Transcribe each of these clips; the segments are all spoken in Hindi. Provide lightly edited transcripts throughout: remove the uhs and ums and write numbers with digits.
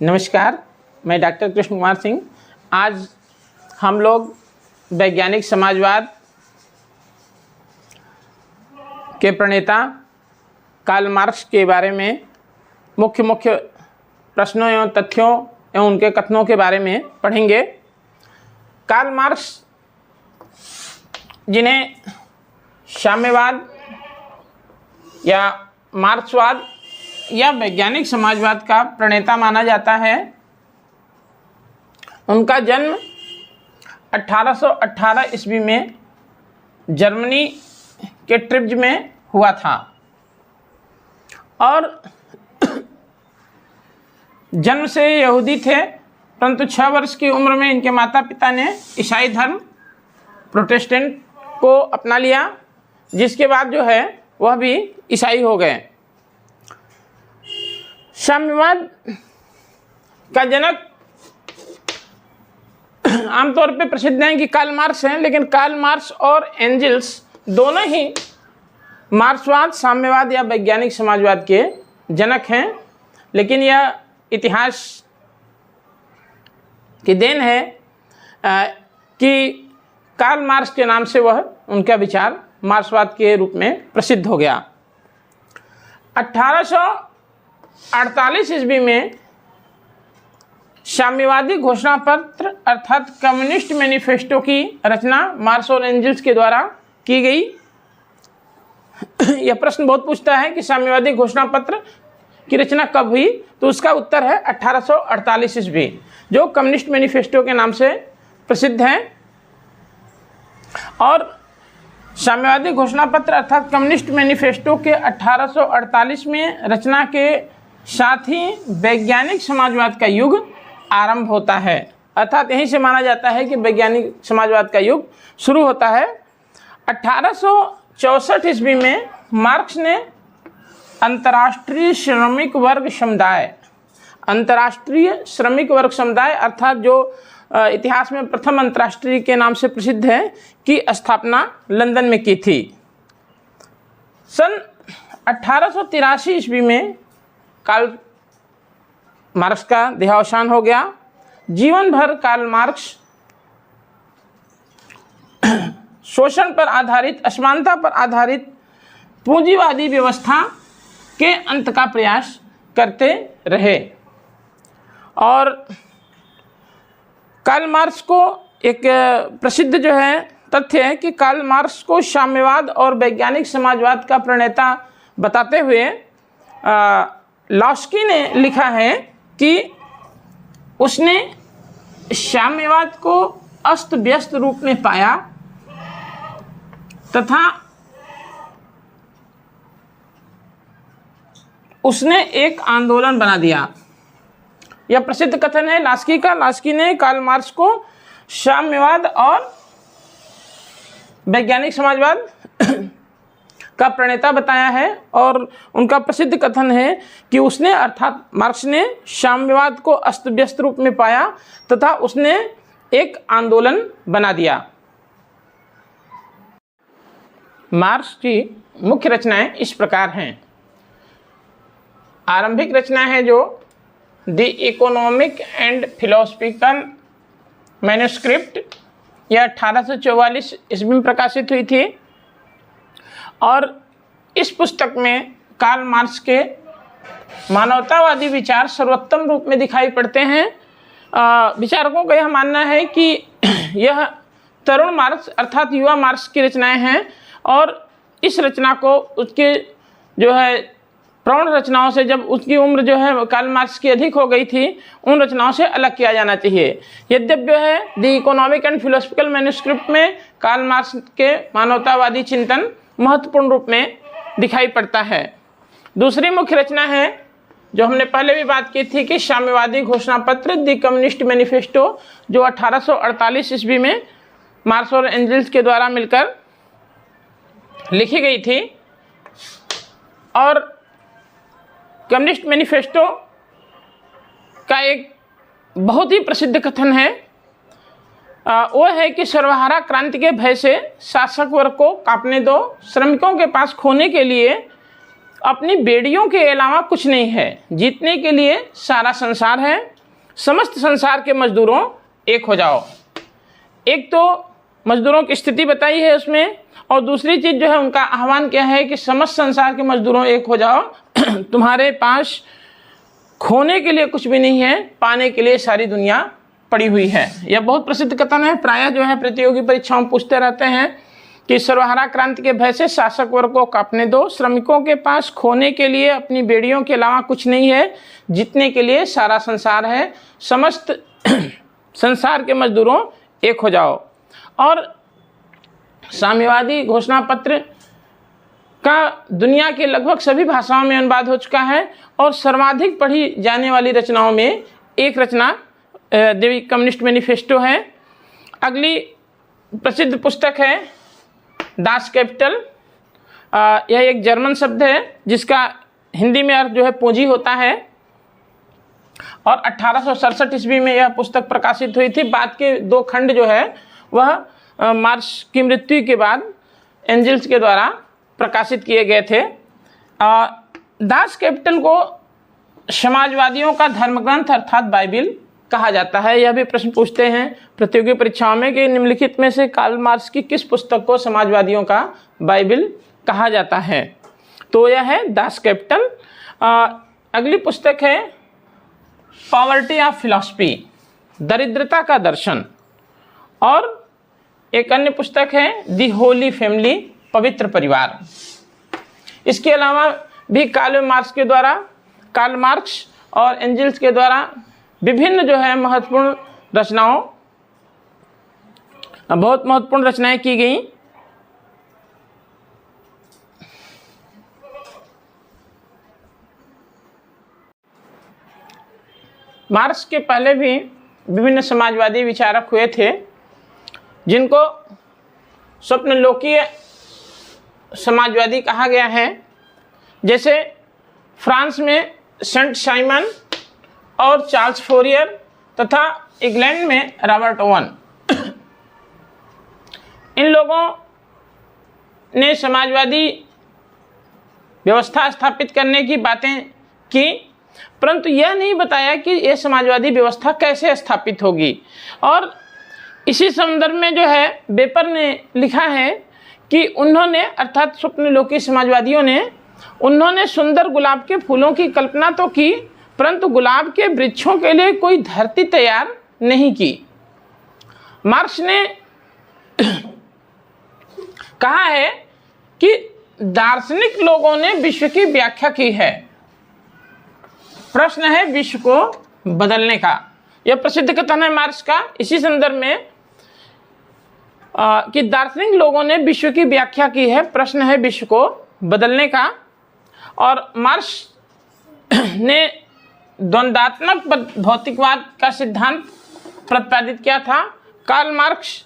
नमस्कार, मैं डॉक्टर कृष्ण कुमार सिंह। आज हम लोग वैज्ञानिक समाजवाद के प्रणेता कार्ल मार्क्स के बारे में मुख्य प्रश्नों एवं तथ्यों एवं उनके कथनों के बारे में पढ़ेंगे। कार्ल मार्क्स, जिन्हें साम्यवाद या मार्क्सवाद या वैज्ञानिक समाजवाद का प्रणेता माना जाता है, उनका जन्म 1818 ईस्वी में जर्मनी के ट्रिप्ज में हुआ था और जन्म से यहूदी थे, परंतु 6 वर्ष की उम्र में इनके माता पिता ने ईसाई धर्म प्रोटेस्टेंट को अपना लिया, जिसके बाद जो है वह भी ईसाई हो गए। साम्यवाद का जनक आमतौर पे प्रसिद्ध हैं कि कार्ल मार्क्स हैं, लेकिन कार्ल मार्क्स और एंजल्स दोनों ही मार्क्सवाद, साम्यवाद या वैज्ञानिक समाजवाद के जनक हैं। लेकिन यह इतिहास की देन है कि कार्ल मार्क्स के नाम से वह उनका विचार मार्क्सवाद के रूप में प्रसिद्ध हो गया। 1848 ईस्वी में साम्यवादी घोषणा पत्र अर्थात कम्युनिस्ट मैनिफेस्टो की रचना मार्क्स और एंजल्स के द्वारा की गई। यह प्रश्न बहुत पूछता है कि साम्यवादी घोषणा पत्र की रचना कब हुई, तो उसका उत्तर है 1848 ईस्वी, जो कम्युनिस्ट मैनिफेस्टो के नाम से प्रसिद्ध है। और साम्यवादी घोषणा पत्र अर्थात कम्युनिस्ट मैनिफेस्टो के 1848 में रचना के साथ ही वैज्ञानिक समाजवाद का युग आरंभ होता है, अर्थात यहीं से माना जाता है कि वैज्ञानिक समाजवाद का युग शुरू होता है। 1864 ईस्वी में मार्क्स ने अंतर्राष्ट्रीय श्रमिक वर्ग समुदाय अर्थात जो इतिहास में प्रथम अंतर्राष्ट्रीय के नाम से प्रसिद्ध है की स्थापना लंदन में की थी। सन 1883 ईस्वी में कार्ल मार्क्स का देहावसान हो गया। जीवन भर कार्ल मार्क्स शोषण पर आधारित, असमानता पर आधारित पूंजीवादी व्यवस्था के अंत का प्रयास करते रहे। और कार्ल मार्क्स को एक प्रसिद्ध जो है तथ्य है कि कार्ल मार्क्स को साम्यवाद और वैज्ञानिक समाजवाद का प्रणेता बताते हुए लॉस्की ने लिखा है कि उसने साम्यवाद को अस्त व्यस्त रूप में पाया तथा उसने एक आंदोलन बना दिया। यह प्रसिद्ध कथन है लॉस्की का। लॉस्की ने कार्ल मार्क्स को साम्यवाद और वैज्ञानिक समाजवाद का प्रणेता बताया है और उनका प्रसिद्ध कथन है कि उसने अर्थात मार्क्स ने साम्यवाद को अस्त व्यस्त रूप में पाया तथा उसने एक आंदोलन बना दिया। मार्क्स की मुख्य रचनाएं इस प्रकार हैं। आरंभिक रचना है जो the economic and philosophical manuscript, यह 1844 ईस्वी में प्रकाशित हुई थी और इस पुस्तक में कार्ल मार्क्स के मानवतावादी विचार सर्वोत्तम रूप में दिखाई पड़ते हैं। विचारकों का यह मानना है कि यह तरुण मार्क्स अर्थात युवा मार्क्स की रचनाएं हैं और इस रचना को उसके जो है प्रौढ़ रचनाओं से, जब उसकी उम्र जो है कार्ल मार्क्स की अधिक हो गई थी, उन रचनाओं से अलग किया जाना चाहिए। यद्यपि जो है the economic and philosophical manuscript में कार्ल मार्क्स के मानवतावादी चिंतन महत्वपूर्ण रूप में दिखाई पड़ता है। दूसरी मुख्य रचना है जो हमने पहले भी बात की थी कि साम्यवादी घोषणा पत्र द कम्युनिस्ट मैनिफेस्टो, जो 1848 ईस्वी में मार्क्स और एंजल्स के द्वारा मिलकर लिखी गई थी। और कम्युनिस्ट मैनिफेस्टो का एक बहुत ही प्रसिद्ध कथन है, वो है कि सर्वहारा क्रांति के भय से शासक वर्ग को कांपने दो, श्रमिकों के पास खोने के लिए अपनी बेड़ियों के अलावा कुछ नहीं है, जीतने के लिए सारा संसार है, समस्त संसार के मजदूरों एक हो जाओ। एक तो मजदूरों की स्थिति बताई है उसमें, और दूसरी चीज़ जो है उनका आह्वान क्या है कि समस्त संसार के मजदूरों एक हो जाओ, तुम्हारे पास खोने के लिए कुछ भी नहीं है, पाने के लिए सारी दुनिया पड़ी हुई है। यह बहुत प्रसिद्ध कथन है, प्रायः जो है प्रतियोगी परीक्षाओं में पूछते रहते हैं कि सर्वहारा क्रांति के भय से शासक वर्ग को कांपने दो, श्रमिकों के पास खोने के लिए अपनी बेड़ियों के अलावा कुछ नहीं है, जीतने के लिए सारा संसार है, समस्त संसार के मजदूरों एक हो जाओ। और साम्यवादी घोषणा पत्र का दुनिया के लगभग सभी भाषाओं में अनुवाद हो चुका है, और सर्वाधिक पढ़ी जाने वाली रचनाओं में एक रचना देवी कम्युनिस्ट मैनिफेस्टो है। अगली प्रसिद्ध पुस्तक है दास कैपिटल। यह एक जर्मन शब्द है जिसका हिंदी में अर्थ जो है पूंजी होता है, और 1867 ईस्वी में यह पुस्तक प्रकाशित हुई थी। बाद के 2 खंड जो है वह मार्क्स की मृत्यु के बाद एंजल्स के द्वारा प्रकाशित किए गए थे। दास कैपिटल को समाजवादियों का धर्मग्रंथ अर्थात बाइबिल कहा जाता है। यह भी प्रश्न पूछते हैं प्रतियोगी परीक्षाओं में कि निम्नलिखित में से कार्ल मार्क्स की किस पुस्तक को समाजवादियों का बाइबिल कहा जाता है, तो यह है दास कैपिटल। अगली पुस्तक है पॉवर्टी ऑफ फिलॉसफी, दरिद्रता का दर्शन, और एक अन्य पुस्तक है दी होली फैमिली, पवित्र परिवार। इसके अलावा भी कार्ल मार्क्स और एंजल्स के द्वारा विभिन्न जो है बहुत महत्वपूर्ण रचनाएं की गई। मार्क्स के पहले भी विभिन्न समाजवादी विचारक हुए थे जिनको स्वप्नलोकीय समाजवादी कहा गया है, जैसे फ्रांस में सेंट साइमन और चार्ल्स फोरियर तथा इंग्लैंड में रॉबर्ट ओवन। इन लोगों ने समाजवादी व्यवस्था स्थापित करने की बातें की, परंतु यह नहीं बताया कि यह समाजवादी व्यवस्था कैसे स्थापित होगी। और इसी संदर्भ में जो है बेपर ने लिखा है कि उन्होंने अर्थात स्वप्नलोकी समाजवादियों ने उन्होंने सुंदर गुलाब के फूलों की कल्पना तो की, परंतु गुलाब के वृक्षों के लिए कोई धरती तैयार नहीं की। मार्क्स ने कहा है कि दार्शनिक लोगों ने विश्व की व्याख्या की है, प्रश्न है विश्व को बदलने का। यह प्रसिद्ध कथन है मार्क्स का इसी संदर्भ में कि दार्शनिक लोगों ने विश्व की व्याख्या की है, प्रश्न है विश्व को बदलने का। और मार्क्स ने द्वंद्वात्मक भौतिकवाद का सिद्धांत प्रतिपादित किया था। कार्ल मार्क्स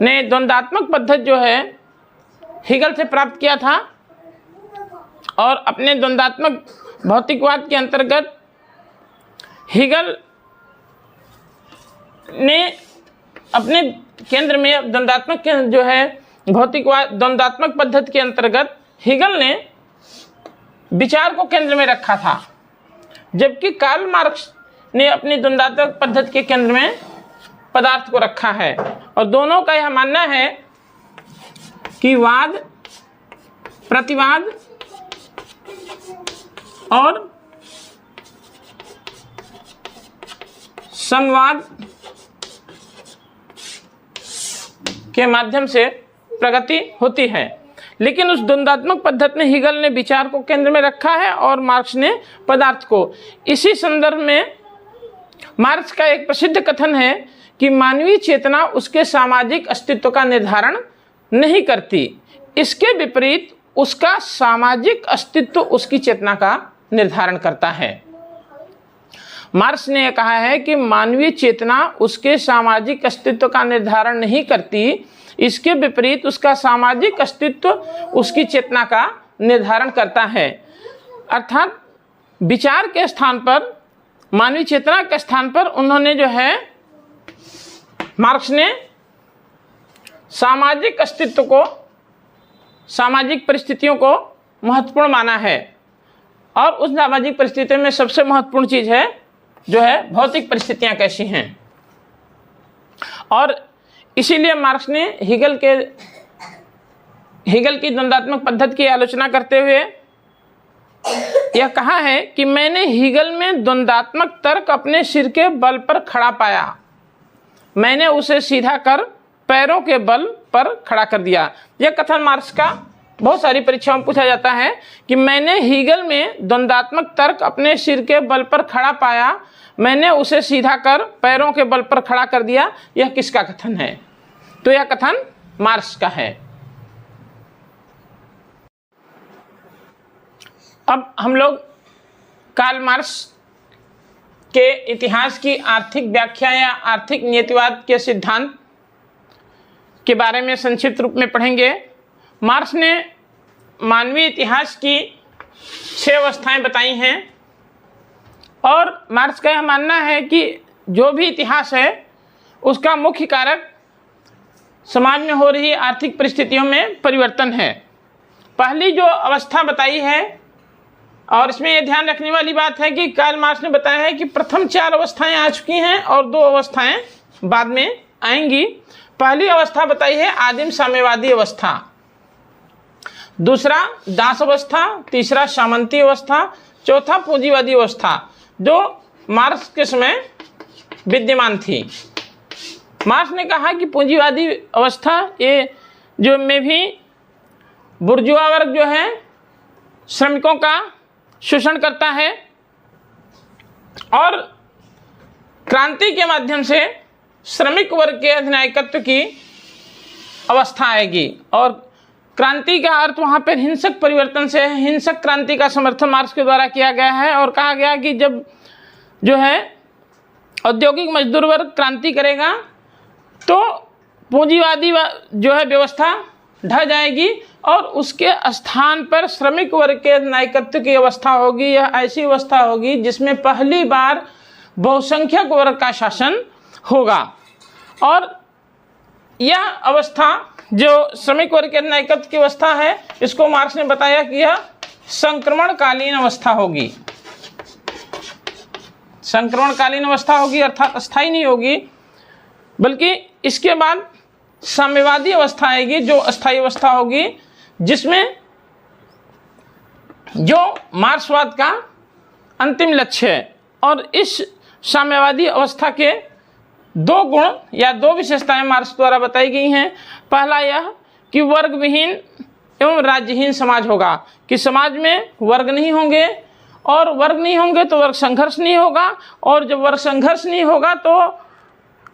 ने द्वंद्वात्मक पद्धति जो है हीगल से प्राप्त किया था, और अपने द्वंद्वात्मक भौतिकवाद के अंतर्गत हीगल ने अपने केंद्र में द्वंद्वात्मक जो है भौतिकवाद द्वंद्वात्मक पद्धति के अंतर्गत हीगल ने विचार को केंद्र में रखा था, जबकि कार्ल मार्क्स ने अपनी द्वंद्वात्मक पद्धति के केंद्र में पदार्थ को रखा है। और दोनों का यह मानना है कि वाद, प्रतिवाद और संवाद के माध्यम से प्रगति होती है। लेकिन उस द्वंद्वात्मक पद्धति में हीगल ने विचार को केंद्र में रखा है और मार्क्स ने पदार्थ को। इसी संदर्भ में मार्क्स का एक प्रसिद्ध कथन है कि मानवीय चेतना उसके सामाजिक अस्तित्व का निर्धारण नहीं करती, इसके विपरीत उसका सामाजिक अस्तित्व उसकी चेतना का निर्धारण करता है। मार्क्स ने कहा है कि मानवीय चेतना उसके सामाजिक अस्तित्व का निर्धारण नहीं करती, इसके विपरीत उसका सामाजिक अस्तित्व उसकी चेतना का निर्धारण करता है। अर्थात विचार के स्थान पर, मानवीय चेतना के स्थान पर उन्होंने जो है मार्क्स ने सामाजिक अस्तित्व को, सामाजिक परिस्थितियों को महत्वपूर्ण माना है। और उस सामाजिक परिस्थितियों में सबसे महत्वपूर्ण चीज़ है जो है भौतिक परिस्थितियाँ कैसी हैं। और इसीलिए मार्क्स ने हीगल की द्वंद्वात्मक पद्धति की आलोचना करते हुए यह कहा है कि मैंने हीगल में द्वंद्वात्मक तर्क अपने सिर के बल पर खड़ा पाया, मैंने उसे सीधा कर पैरों के बल पर खड़ा कर दिया। यह कथन मार्क्स का बहुत सारी परीक्षाओं में पूछा जाता है कि मैंने हीगल में द्वंद्वात्मक तर्क अपने सिर के बल पर खड़ा पाया, मैंने उसे सीधा कर पैरों के बल पर खड़ा कर दिया। यह किसका कथन है? तो यह कथन मार्क्स का है। अब हम लोग कार्ल मार्क्स के इतिहास की आर्थिक व्याख्या या आर्थिक नियतिवाद के सिद्धांत के बारे में संक्षिप्त रूप में पढ़ेंगे। मार्क्स ने मानवीय इतिहास की 6 अवस्थाएं बताई हैं और मार्क्स का यह मानना है कि जो भी इतिहास है उसका मुख्य कारक समाज में हो रही आर्थिक परिस्थितियों में परिवर्तन है। पहली जो अवस्था बताई है, और इसमें यह ध्यान रखने वाली बात है कि कार्ल मार्क्स ने बताया है कि प्रथम 4 अवस्थाएं आ चुकी हैं और 2 अवस्थाएं बाद में आएंगी। पहली अवस्था बताई है आदिम साम्यवादी अवस्था, दूसरा दास अवस्था, तीसरा सामंती अवस्था, चौथा पूंजीवादी अवस्था, जो मार्क्स के समय विद्यमान थी। मार्क्स ने कहा कि पूंजीवादी अवस्था ये जो में भी बुर्जुआ वर्ग जो है श्रमिकों का शोषण करता है और क्रांति के माध्यम से श्रमिक वर्ग के अधिनायकत्व की अवस्था आएगी। और क्रांति का अर्थ वहाँ पर हिंसक परिवर्तन से है। हिंसक क्रांति का समर्थन मार्क्स के द्वारा किया गया है और कहा गया कि जब जो है औद्योगिक मजदूर वर्ग क्रांति करेगा तो पूंजीवादी जो है व्यवस्था ढह जाएगी और उसके स्थान पर श्रमिक वर्ग के नायकत्व की अवस्था होगी। यह ऐसी अवस्था होगी जिसमें पहली बार बहुसंख्यक वर्ग का शासन होगा। और यह अवस्था जो श्रमिक वर्ग के नायकत्व की अवस्था है, इसको मार्क्स ने बताया कि यह संक्रमणकालीन अवस्था होगी। संक्रमणकालीन अवस्था होगी अर्थात अस्थायी नहीं होगी, बल्कि इसके बाद साम्यवादी अवस्था आएगी जो अस्थायी अवस्था होगी, जिसमें जो मार्क्सवाद का अंतिम लक्ष्य है। और इस साम्यवादी अवस्था के 2 गुण या 2 विशेषताएं मार्क्स द्वारा बताई गई हैं। पहला यह कि वर्ग विहीन एवं राज्यहीन समाज होगा, कि समाज में वर्ग नहीं होंगे और वर्ग नहीं होंगे तो वर्ग संघर्ष नहीं होगा, और जब वर्ग संघर्ष नहीं होगा तो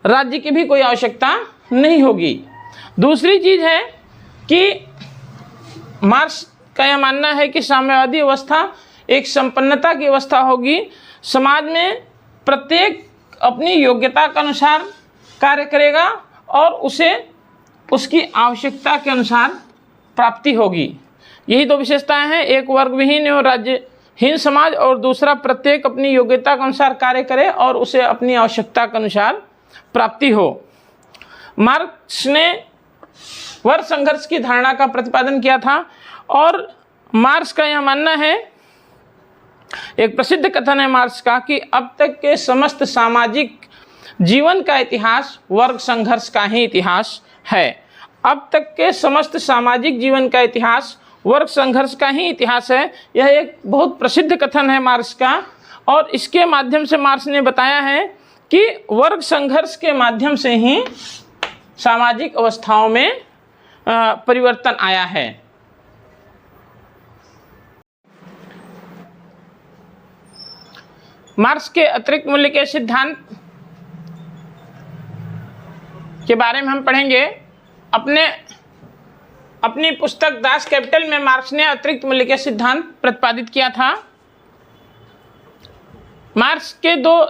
राज्य की भी कोई आवश्यकता नहीं होगी। दूसरी चीज़ है कि मार्क्स का यह मानना है कि साम्यवादी अवस्था एक संपन्नता की अवस्था होगी। समाज में प्रत्येक अपनी योग्यता के अनुसार कार्य करेगा और उसे उसकी आवश्यकता के अनुसार प्राप्ति होगी। यही 2 विशेषताएं हैं, एक वर्ग विहीन एवं राज्यहीन समाज और दूसरा प्रत्येक अपनी योग्यता के अनुसार कार्य करे और उसे अपनी आवश्यकता के अनुसार प्राप्ति हो। मार्क्स ने वर्ग संघर्ष की धारणा का प्रतिपादन किया था और मार्क्स का यह मानना है, एक प्रसिद्ध कथन है मार्क्स का, कि अब तक के समस्त सामाजिक जीवन का इतिहास वर्ग संघर्ष का ही इतिहास है। अब तक के समस्त सामाजिक जीवन का इतिहास वर्ग संघर्ष का ही इतिहास है। यह एक बहुत प्रसिद्ध कथन है मार्क्स का और इसके माध्यम से मार्क्स ने बताया है कि वर्ग संघर्ष के माध्यम से ही सामाजिक अवस्थाओं में परिवर्तन आया है। मार्क्स के अतिरिक्त मूल्य के सिद्धांत के बारे में हम पढ़ेंगे। अपनी पुस्तक दास कैपिटल में मार्क्स ने अतिरिक्त मूल्य के सिद्धांत प्रतिपादित किया था। मार्क्स के 2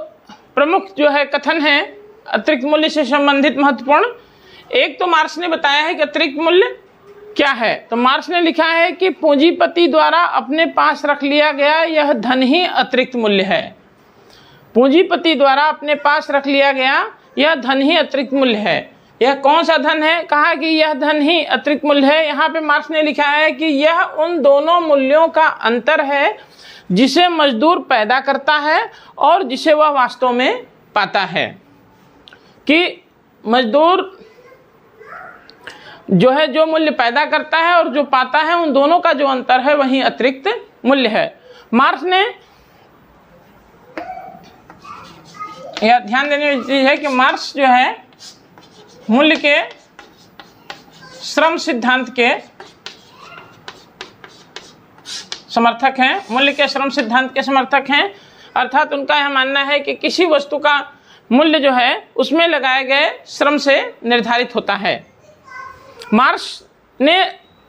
प्रमुख जो है कथन हैं अतिरिक्त मूल्य से संबंधित महत्वपूर्ण। एक तो मार्क्स ने बताया है कि अतिरिक्त मूल्य क्या है। तो मार्क्स ने लिखा है कि पूंजीपति द्वारा अपने पास रख लिया गया यह धन ही अतिरिक्त मूल्य है। पूंजीपति द्वारा अपने पास रख लिया गया यह धन ही अतिरिक्त मूल्य है। यह कौन सा धन है? कहा कि यह धन ही अतिरिक्त मूल्य है। यहाँ पे मार्क्स ने लिखा है कि यह उन दोनों मूल्यों का अंतर है जिसे मजदूर पैदा करता है और जिसे वह वास्तव में पाता है। कि मजदूर जो है जो मूल्य पैदा करता है और जो पाता है, उन दोनों का जो अंतर है वही अतिरिक्त मूल्य है। मार्क्स ने यह ध्यान देने वाली चीज है कि मार्क्स जो है मूल्य के श्रम सिद्धांत के समर्थक हैं, मूल्य के श्रम सिद्धांत के समर्थक हैं। अर्थात उनका यह मानना है कि किसी वस्तु का मूल्य जो है उसमें लगाए गए श्रम से निर्धारित होता है। मार्क्स ने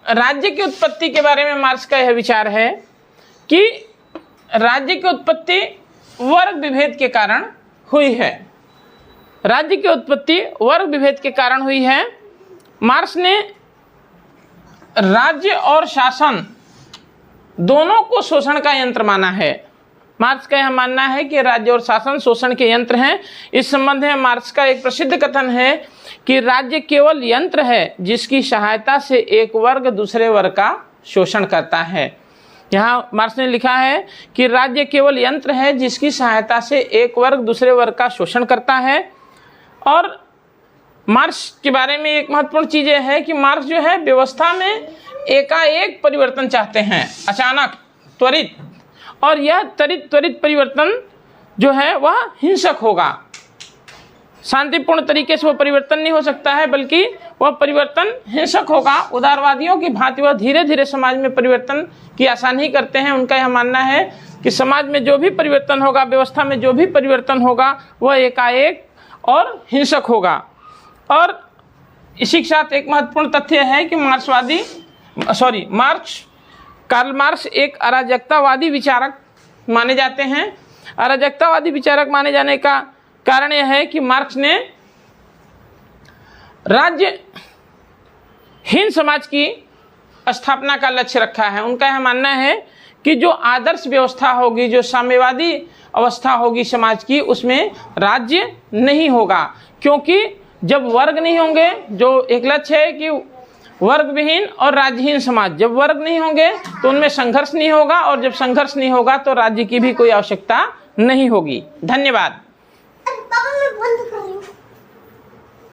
राज्य की उत्पत्ति के बारे में मार्क्स का यह विचार है कि राज्य की उत्पत्ति वर्ग विभेद के कारण हुई है। राज्य की उत्पत्ति वर्ग विभेद के कारण हुई है। मार्क्स ने राज्य और शासन दोनों को शोषण का यंत्र माना है। मार्क्स का यह मानना है कि राज्य और शासन शोषण के यंत्र हैं। इस संबंध में मार्क्स का एक प्रसिद्ध कथन है कि राज्य केवल यंत्र है जिसकी सहायता से एक वर्ग दूसरे वर्ग का शोषण करता है। यहाँ मार्क्स ने लिखा है कि राज्य केवल यंत्र है जिसकी सहायता से एक वर्ग दूसरे वर्ग का शोषण करता है। और मार्क्स के बारे में एक महत्वपूर्ण चीज़ यह है कि मार्क्स जो है व्यवस्था में एकाएक परिवर्तन चाहते हैं, अचानक, त्वरित। और यह त्वरित परिवर्तन जो है वह हिंसक होगा। शांतिपूर्ण तरीके से वह परिवर्तन नहीं हो सकता है, बल्कि वह परिवर्तन हिंसक होगा। उदारवादियों की भांति वह धीरे धीरे समाज में परिवर्तन की आशा नहीं करते हैं। उनका यह मानना है कि समाज में जो भी परिवर्तन होगा, व्यवस्था में जो भी परिवर्तन होगा, वह एकाएक और हिंसक होगा। और इसी के साथ एक महत्वपूर्ण तथ्य है कि कार्ल मार्क्स एक अराजकतावादी विचारक माने जाते हैं। अराजकतावादी विचारक माने जाने का कारण यह है कि मार्क्स ने राज्यहीन समाज की स्थापना का लक्ष्य रखा है। उनका यह मानना है कि जो आदर्श व्यवस्था होगी, जो साम्यवादी अवस्था होगी समाज की, उसमें राज्य नहीं होगा। क्योंकि जब वर्ग नहीं होंगे, जो एक लक्ष्य है कि वर्ग विहीन और राज्यहीन समाज, जब वर्ग नहीं होंगे तो उनमें संघर्ष नहीं होगा, और जब संघर्ष नहीं होगा तो राज्य की भी कोई आवश्यकता नहीं होगी। धन्यवाद।